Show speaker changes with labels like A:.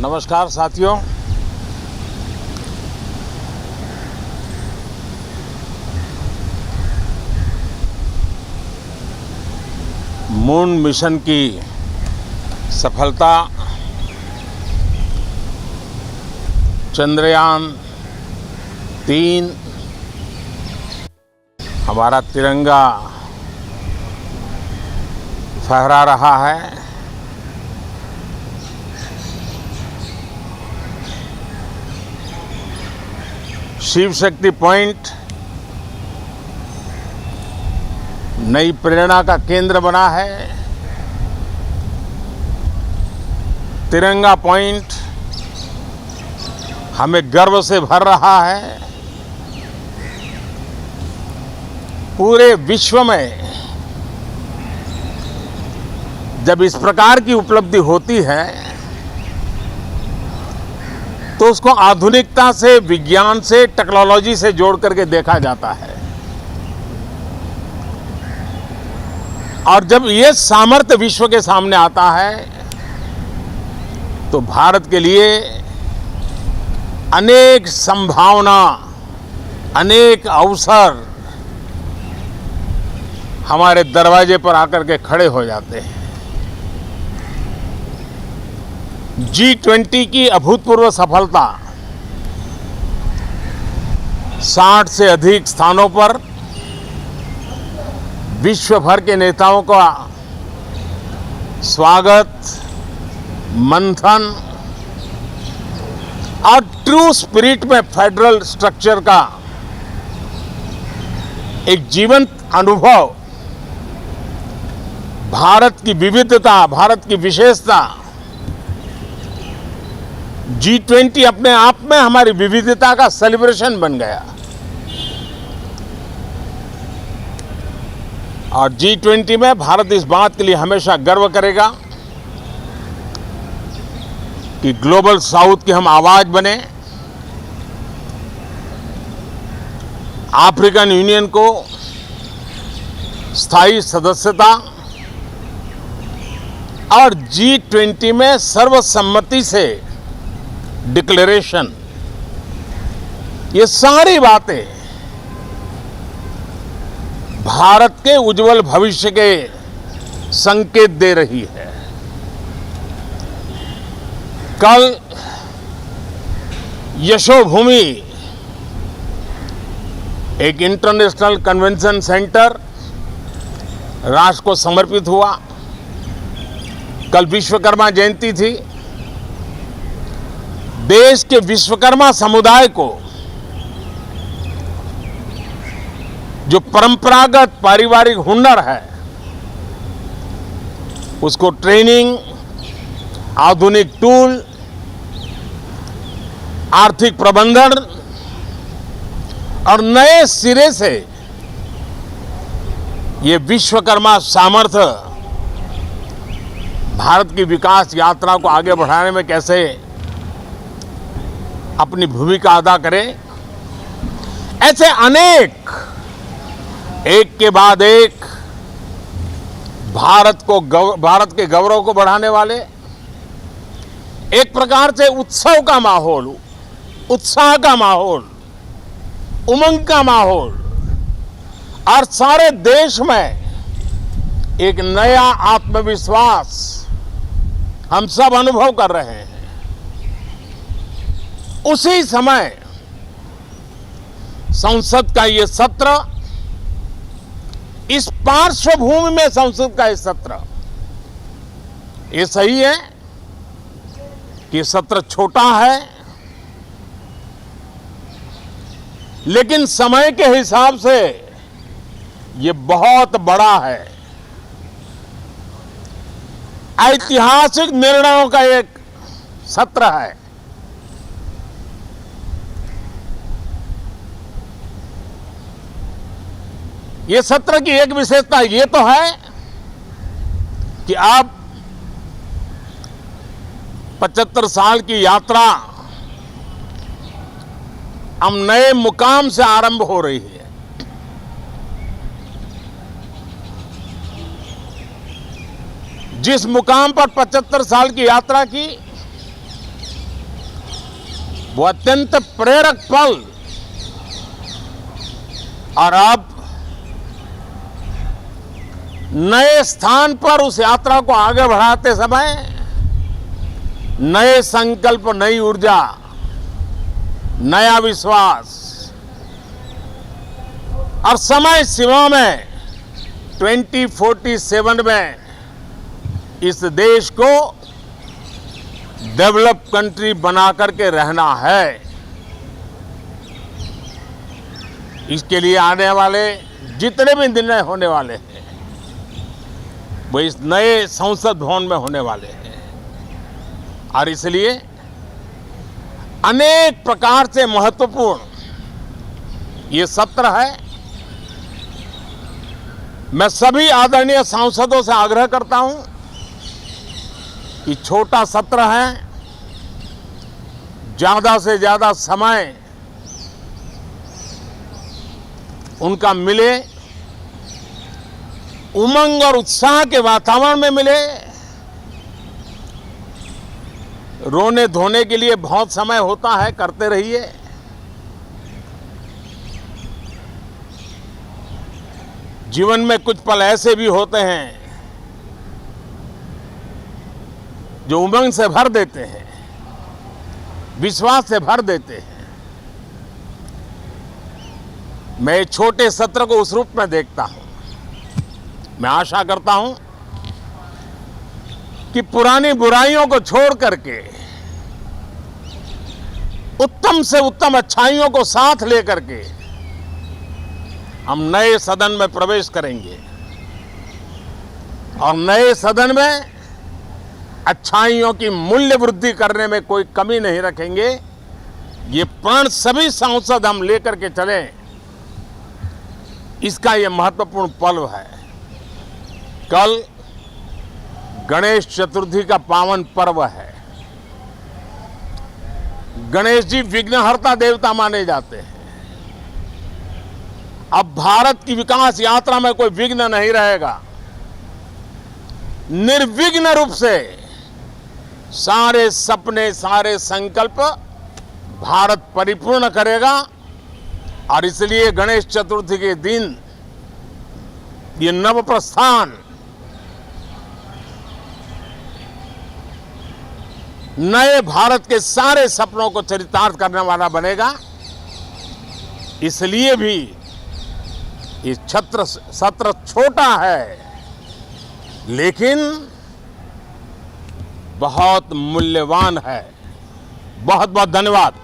A: नमस्कार साथियों। Moon mission की सफलता, चंद्रयान 3, हमारा तिरंगा फहरा रहा है। शिव शक्ति पॉइंट नई प्रेरणा का केंद्र बना है। तिरंगा पॉइंट हमें गर्व से भर रहा है। पूरे विश्व में जब इस प्रकार की उपलब्धि होती है तो उसको आधुनिकता से, विज्ञान से, टेक्नोलॉजी से जोड़ करके देखा जाता है। और जब ये सामर्थ्य विश्व के सामने आता है तो भारत के लिए अनेक संभावना, अनेक अवसर हमारे दरवाजे पर आकर के खड़े हो जाते हैं। G20 की अभूतपूर्व सफलता, 60 से अधिक स्थानों पर विश्व भर के नेताओं का स्वागत, मंथन और ट्रू स्पिरिट में फेडरल स्ट्रक्चर का एक जीवंत अनुभव, भारत की विविधता, भारत की विशेषता। G20 अपने आप में हमारी विविधता का सेलिब्रेशन बन गया। और G20 में भारत इस बात के लिए हमेशा गर्व करेगा कि ग्लोबल साउथ की हम आवाज बने। अफ्रीकन यूनियन को स्थायी सदस्यता और G20 में सर्वसम्मति से डिक्लेरेशन, ये सारी बातें भारत के उज्जवल भविष्य के संकेत दे रही है। कल यशोभूमि एक इंटरनेशनल कन्वेंशन सेंटर राष्ट्र को समर्पित हुआ। कल विश्वकर्मा जयंती थी। देश के विश्वकर्मा समुदाय को जो परंपरागत पारिवारिक हुनर है उसको ट्रेनिंग, आधुनिक टूल, आर्थिक प्रबंधन और नए सिरे से ये विश्वकर्मा सामर्थ्य भारत की विकास यात्रा को आगे बढ़ाने में कैसे अपनी भूमिका अदा करें, ऐसे अनेक एक के बाद एक भारत के गौरव को बढ़ाने वाले, एक प्रकार से उत्सव का माहौल, उत्साह का माहौल, उमंग का माहौल और सारे देश में एक नया आत्मविश्वास हम सब अनुभव कर रहे हैं। उसी समय संसद का ये सत्र, इस पार्श्वभूमि में संसद का ये सत्र, ये सही है कि सत्र छोटा है, लेकिन समय के हिसाब से ये बहुत बड़ा है। ऐतिहासिक निर्णयों का एक सत्र है। ये सत्र की एक विशेषता ये तो है कि अब 75 साल की यात्रा हम नए मुकाम से आरंभ हो रही है। जिस मुकाम पर 75 साल की यात्रा की, वो अत्यंत प्रेरक पल, और अब नए स्थान पर उस यात्रा को आगे बढ़ाते समय नए संकल्प, नई ऊर्जा, नया विश्वास और समय सीमा में 2047 में इस देश को डेवलप कंट्री बना करके रहना है। इसके लिए आने वाले जितने भी निर्णय होने वाले हैं वो इस नए संसद भवन में होने वाले हैं, और इसलिए अनेक प्रकार से महत्वपूर्ण ये सत्र है। मैं सभी आदरणीय सांसदों से आग्रह करता हूं कि छोटा सत्र है, ज्यादा से ज्यादा समय उनका मिले, उमंग और उत्साह के वातावरण में मिले। रोने धोने के लिए बहुत समय होता है, करते रहिए। जीवन में कुछ पल ऐसे भी होते हैं जो उमंग से भर देते हैं, विश्वास से भर देते हैं। मैं छोटे सत्र को उस रूप में देखता हूं। मैं आशा करता हूं कि पुरानी बुराइयों को छोड़ करके उत्तम से उत्तम अच्छाइयों को साथ लेकर के हम नए सदन में प्रवेश करेंगे, और नए सदन में अच्छाइयों की मूल्य वृद्धि करने में कोई कमी नहीं रखेंगे। ये प्रण सभी सांसद हम लेकर के चले, इसका ये महत्वपूर्ण पल है। कल गणेश चतुर्थी का पावन पर्व है। गणेश जी विघ्नहर्ता देवता माने जाते हैं। अब भारत की विकास यात्रा में कोई विघ्न नहीं रहेगा। निर्विघ्न रूप से सारे सपने, सारे संकल्प भारत परिपूर्ण करेगा, और इसलिए गणेश चतुर्थी के दिन ये नव प्रस्थान नए भारत के सारे सपनों को चरितार्थ करने वाला बनेगा। इसलिए भी ये सत्र छोटा है, लेकिन बहुत मूल्यवान है। बहुत बहुत धन्यवाद।